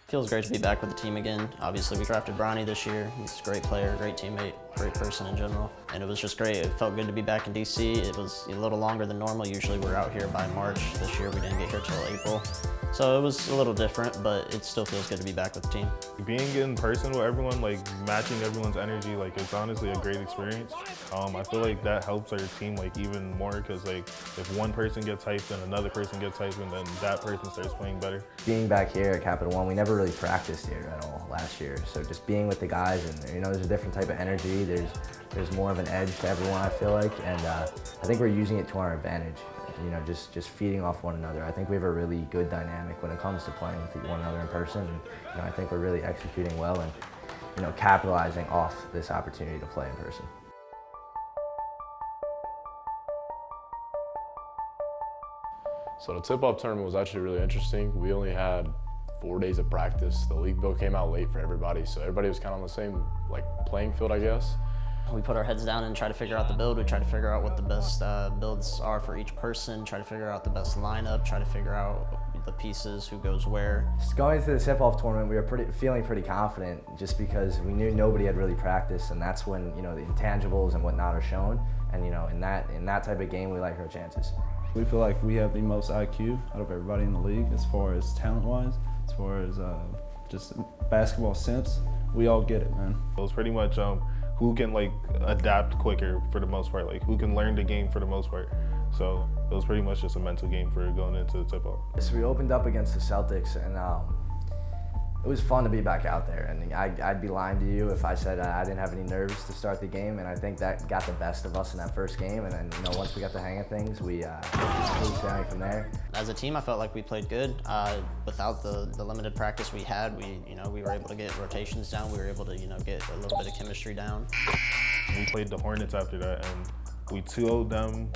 Feels great to be back with the team again. Obviously, we drafted Bronny this year. He's a great player, great teammate, great person in general. And it was just great. It felt good to be back in DC. It was a little longer than normal. Usually we're out here by March. This year we didn't get here till April. So it was a little different, but it still feels good to be back with the team. Being in person with everyone, like matching everyone's energy, like it's honestly a great experience. I feel like that helps our team like even more because like if one person gets hyped and another person gets hyped and then that person starts playing better. Being back here at Capital One, we never really practiced here at all last year. So just being with the guys and there's a different type of energy. There's more of an edge to everyone, I feel like, and I think we're using it to our advantage. Just feeding off one another. I think we have a really good dynamic when it comes to playing with one another in person. And, I think we're really executing well and capitalizing off this opportunity to play in person. So the tip-off tournament was actually really interesting. We only had 4 days of practice. The league bill came out late for everybody, so everybody was kind of on the same playing field, I guess. We put our heads down and try to figure out the build. We try to figure out what the best builds are for each person, try to figure out the best lineup, try to figure out the pieces, who goes where. Just going into the tip-off tournament, we were feeling pretty confident just because we knew nobody had really practiced, and that's when the intangibles and whatnot are shown. And in that type of game, we like our chances. We feel like we have the most IQ out of everybody in the league as far as talent-wise, as far as just basketball sense. We all get it, man. It was pretty much who can adapt quicker for the most part, who can learn the game for the most part. So it was pretty much just a mental game for going into the tip-off. So we opened up against the Celtics, and it was fun to be back out there. And I'd be lying to you if I said I didn't have any nerves to start the game, and I think that got the best of us in that first game. And then once we got the hang of things, we moved down from there. As a team, I felt like we played good. Without the limited practice we had, we were able to get rotations down. We were able to get a little bit of chemistry down. We played the Hornets after that, and we 2-0'd them.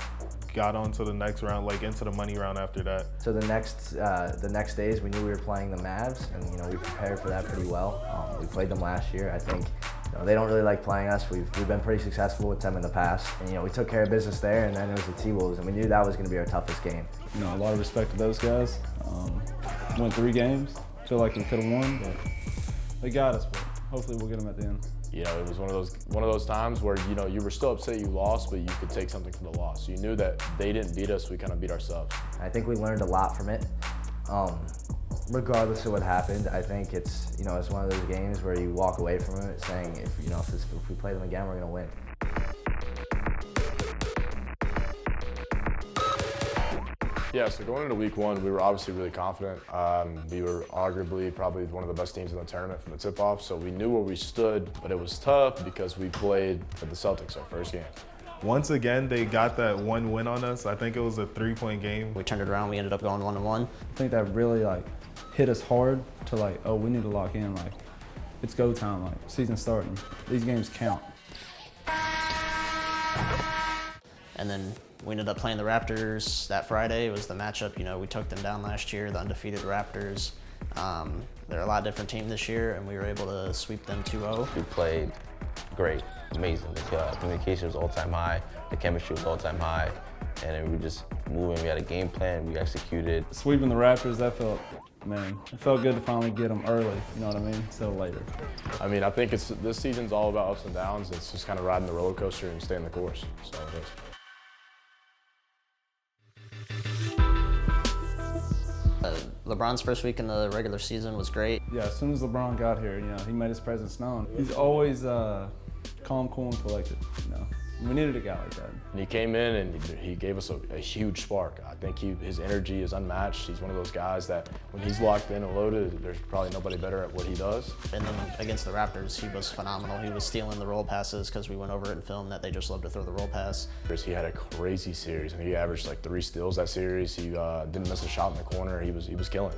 Got on to the next round, into the money round after that. So the next days, we knew we were playing the Mavs, and we prepared for that pretty well. We played them last year. I think they don't really like playing us. We've been pretty successful with them in the past, and we took care of business there. And then it was the T-Wolves, and we knew that was going to be our toughest game. A lot of respect to those guys. Won 3 games. Feel like we could have won, but they got us. But hopefully, we'll get them at the end. It was one of those times where you were still upset you lost, but you could take something from the loss. You knew that they didn't beat us; we kind of beat ourselves. I think we learned a lot from it. Regardless of what happened, I think it's it's one of those games where you walk away from it saying if we play them again, we're gonna win. Yeah, so going into week 1, we were obviously really confident. We were arguably probably one of the best teams in the tournament from the tip-off, so we knew where we stood, but it was tough because we played at the Celtics our first game. Once again, they got that one win on us. I think it was a 3-point game. We turned it around, we ended up going 1-1. I think that really hit us hard to oh, we need to lock in, it's go time, season starting. These games count. And then we ended up playing the Raptors that Friday. It was the matchup, we took them down last year, the undefeated Raptors. They're a lot different team this year, and we were able to sweep them 2-0. We played great, amazing. The communication was all-time high, the chemistry was all-time high, and then we were just moving. We had a game plan, we executed. Sweeping the Raptors, it felt good to finally get them early, you know what I mean, so later. I think this season's all about ups and downs. It's just kind of riding the roller coaster and staying the course, so it is. LeBron's first week in the regular season was great. Yeah, as soon as LeBron got here, he made his presence known. He's always calm, cool, and collected, We needed a guy like that. And he came in and he gave us a huge spark. I think his energy is unmatched. He's one of those guys that when he's locked in and loaded, there's probably nobody better at what he does. And then against the Raptors, he was phenomenal. He was stealing the roll passes because we went over it in film that they just love to throw the roll pass. He had a crazy series. I think he averaged 3 steals that series. He didn't miss a shot in the corner. He was killing.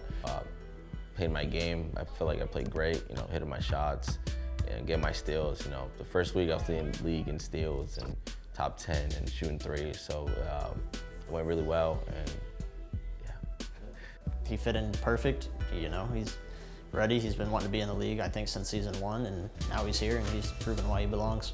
Played my game. I feel like I played great, hitting my shots and getting my steals. The first week I was leading the league in steals and top 10 and shooting 3, so it went really well, and yeah. He fit in perfect, he's ready. He's been wanting to be in the league, I think, since season 1, and now he's here and he's proven why he belongs.